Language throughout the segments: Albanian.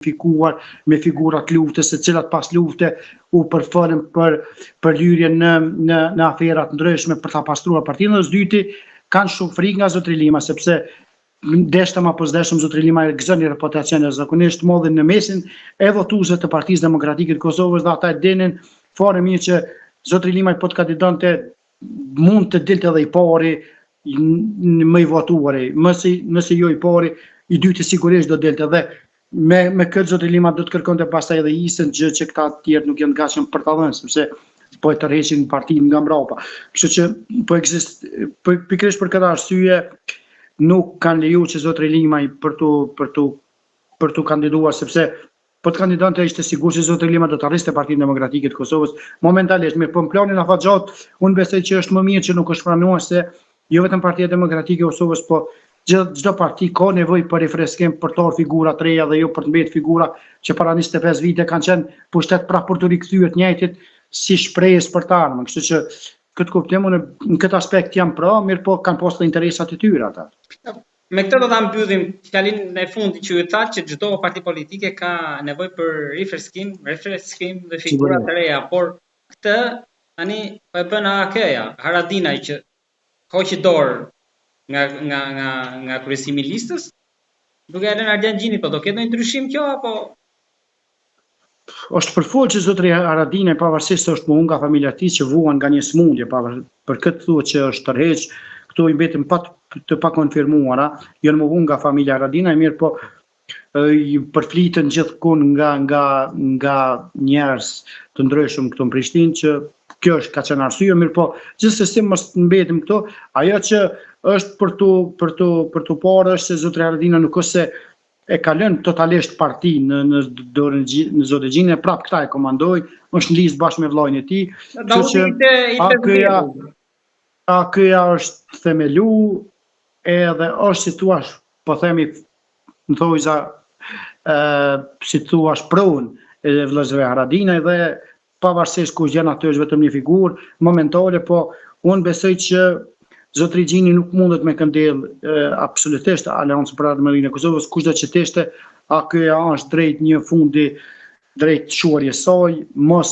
identifikuar me figurat luftës, se cilat pas lufte u përfolën për lyrje në aferat ndryshme për ta pastruar partinë. Dhe së dyti, kanë shumë frikë nga Zotri Lima, sepse deshtëm apo s'deshtëm Zotri Lima gëzon një reputacion e zakonisht modhin në mesin e votuesve të Partisë Demokratike të Kosovës, dhe ata e dinin fare mirë që Zotri Lima po të kandidonte mund të dilte edhe i pari më i votuari, nëse jo i pari, i dyti sigurisht do dilte. Dhe me këtë Zotri Lima do të kërkonte pastaj edhe isën, gjë që këta të tjerë nuk janë gatshëm për ta dhënë, sepse po e tërheqin partinë nga mbrapa. Kështu që pikërisht për këtë arsye nuk kanë leju që Zotri Limaj për tu kandiduar, sepse po të kandidante ishte sigur që Zotri Lima do të arriste Partinë Demokratike të Kosovës momentalisht. Mirë, po në planin afatgjat, unë besoj që është më mirë që nuk është pranuar, se jo vetëm Partia Demokratike e Kosovës, po çdo parti ka nevojë për rifreskim, për të figura të reja dhe jo për të mbetë figura që para 25 vite kanë qenë pushtet pra për të rikthyer të njëjtit si shprehjes për të ardhmen. Kështu që këtë kuptim unë në këtë aspekt jam pra, mirë po kanë pasur interesat e tyre ata. Me këtë do ta mbyllim fjalinë e fundit që ju thatë që çdo parti politike ka nevojë për rifreskim dhe figura të reja, por këtë tani po e bën AKE-ja, Haradinaj që hoqi dorë nga kryesimi i listës, duke e lënë Ardian Gjini, po do ketë ndonjë ndryshim kjo apo është përfol që Zotri Haradinaj, pavarësisht se është nga familja e tij që vuan nga një smundje, për këtë thuhet që është tërheq, këto i mbetën të pakonfirmuara, janë më nga familja Haradinaj, mirë po i përflitën gjithkund nga njerëz të ndryshëm këtu në Prishtinë, që kjo është ka qenë arsye, mirë po gjithsesi mos mbetëm këto. Ajo që është për tu parë është se Zotri Haradinaj nuk është se e ka lënë totalisht partinë në dorën e Zotit Gjini, prapë këta e komandoi, është në listë bashkë me vllajën e tij. AKE-ja është themelu edhe është si thua, po themi në thojza si thua pronë e vëllezërve Haradinaj, dhe pavarësisht kush janë aty është vetëm një figurë momentale, po unë besoj që Zotri Gjini nuk mundet me këndel absolutisht Aleancën për Ardhmërinë e Kosovës, kushdo që të ishte, AKE-ja është drejt një fundi, drejt shuarjes saj, mos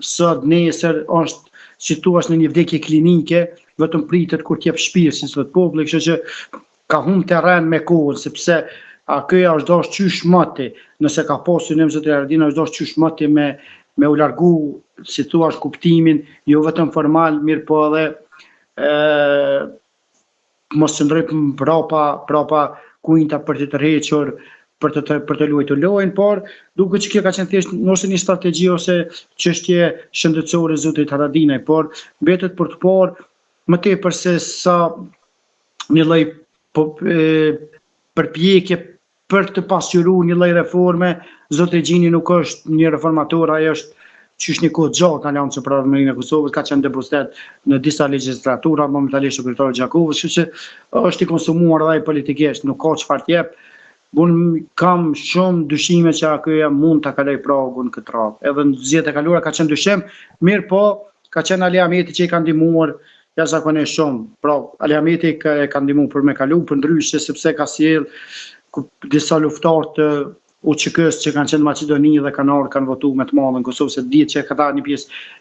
sot nesër është situash në një vdekje klinike, vetëm pritet kur t'jep shpirë si sot populli, kështu që ka humb terren me kohën, sepse AKE-ja është dashur qysh mati, nëse ka pasur synim Zotri Haradinaj, është dashur qysh mati me u largu si thua kuptimin, jo vetëm formal, mirë po edhe mos qëndroj prapa kujta për të tërhequr, për të luajtur lojën, por duke që kjo ka qenë thjesht ose një strategji ose çështje shëndetësore Zotrit Haradinaj, por mbetet për të parë më tepër se sa një lloj përpjekje për të pasqyruar një lloj reforme. Zotri Gjini nuk është një reformator, ai është qysh një kohë gjatë Aleancën për Ardhmërinë e Kosovës, ka qenë deputet në disa legjislatura, momentalisht kryetari Gjakovës, kështu që është i konsumuar edhe ai politikisht, nuk ka çfarë të jep. Unë kam shumë dyshime që AKE-ja mund ta kaloj pragun këtë radhë. Edhe në zgjedhjet e kaluara ka qenë dyshim, mirë po ka qenë Ali Ahmeti që i ka ndihmuar jashtëzakonisht shumë. Pra, Ali Ahmeti ka ndihmuar për me kalu, për ndryshe sepse ka sjell disa luftarë të UÇK-s që kanë qenë në Maqedoni dhe kanë votuar me të madhe në Kosovë, se dihet që këta një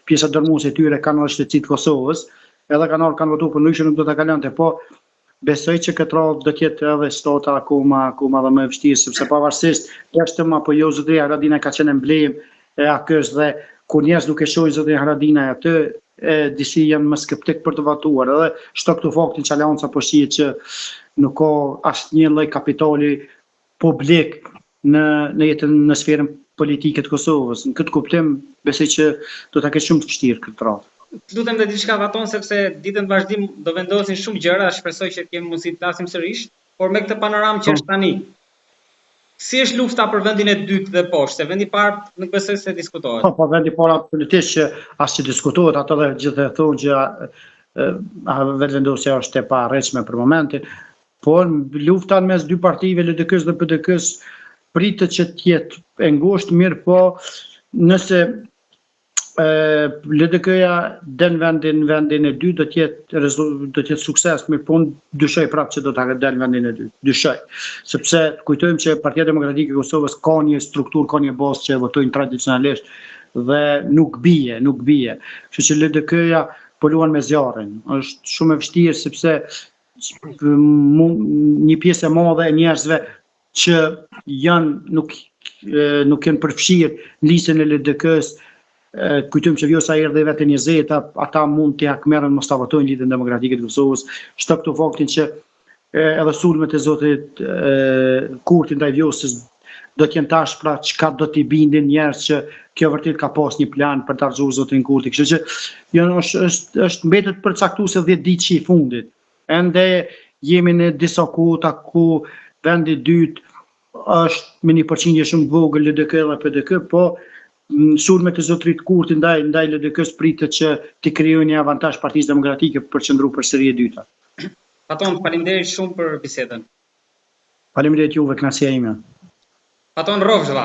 pjesë dërmuese e tyre kanë ardhur shtëpitë Kosovës, edhe kanë votuar për ndryshe, nuk do ta kalonte, po besoj që këtë radhë do të jetë edhe stota akoma dhe më e vështirë, sepse pavarësisht jashtëm apo jo, Zotri Haradinaj ka qenë emblem e AKE-s, dhe kur njerëz nuk e shohin Zotrin Haradinaj aty, disi janë më skeptik për të votuar, edhe shto këtu faktin që Aleanca po shihet që nuk ka asnjë lloj kapitali publik në sferën politike të Kosovës. Në këtë kuptim besoj që do ta ketë shumë të vështirë këtë radhë. Lutem dhe diçka vaton, sepse ditën vazhdim do vendosin shumë gjëra, shpresoj që kemi mundësi të flasim sërish, por me këtë panoramë që është tani, si është lufta për vendin e dytë dhe poshtë? Se vendi i parë nuk besoj se diskutohet. Po, vendi i parë absolutisht që as që diskutohet, ato dhe gjithë e thonë që vendosja është e paraqeshme për momentin, por lufta mes dy partive, LDK-s dhe PDK-s, pritet që të jetë e ngushtë, mirë po nëse LDK-ja den vendin e dytë do t'jetë sukses, mirë po dyshoj prapë që do ta den vendin e dytë. Dyshoj. Sepse kujtojmë që Partia Demokratike e Kosovës ka një strukturë, ka një bazë që votojnë tradicionalisht dhe nuk bie. Kështu që LDK-ja po luan me zjarrin. Është shumë e vështirë sepse një pjesë e madhe e njerëzve që nuk janë përfshirë në listën e LDK-s. Kujtojmë që Vjosa erdhi vetë 20, ata mund t'i hakmerën mos ta votojnë Lidhjen Demokratike të Kosovës. Shto këtu faktin që edhe sulmet e zotit Kurti ndaj Vjosës do t'jenë tash pra çka do t'i bindin njerëz që kjo vërtet ka pas një plan për ta rrëzuar zotin Kurti. Kështu që është mbetet përcaktuese 10 ditë që i fundit. Ende jemi në disa kota ku vendi i dytë është me një përqindje shumë të vogël LDK dhe PDK, po sulmet e zotrit Kurti ndaj LDK-s pritet që t'i krijojnë një avantazh Partisë Demokratike për qëndruar përsëri e dyta. Paton, faleminderit shumë për bisedën. Faleminderit juve, kënaqësia ime. Paton Rovzhlla.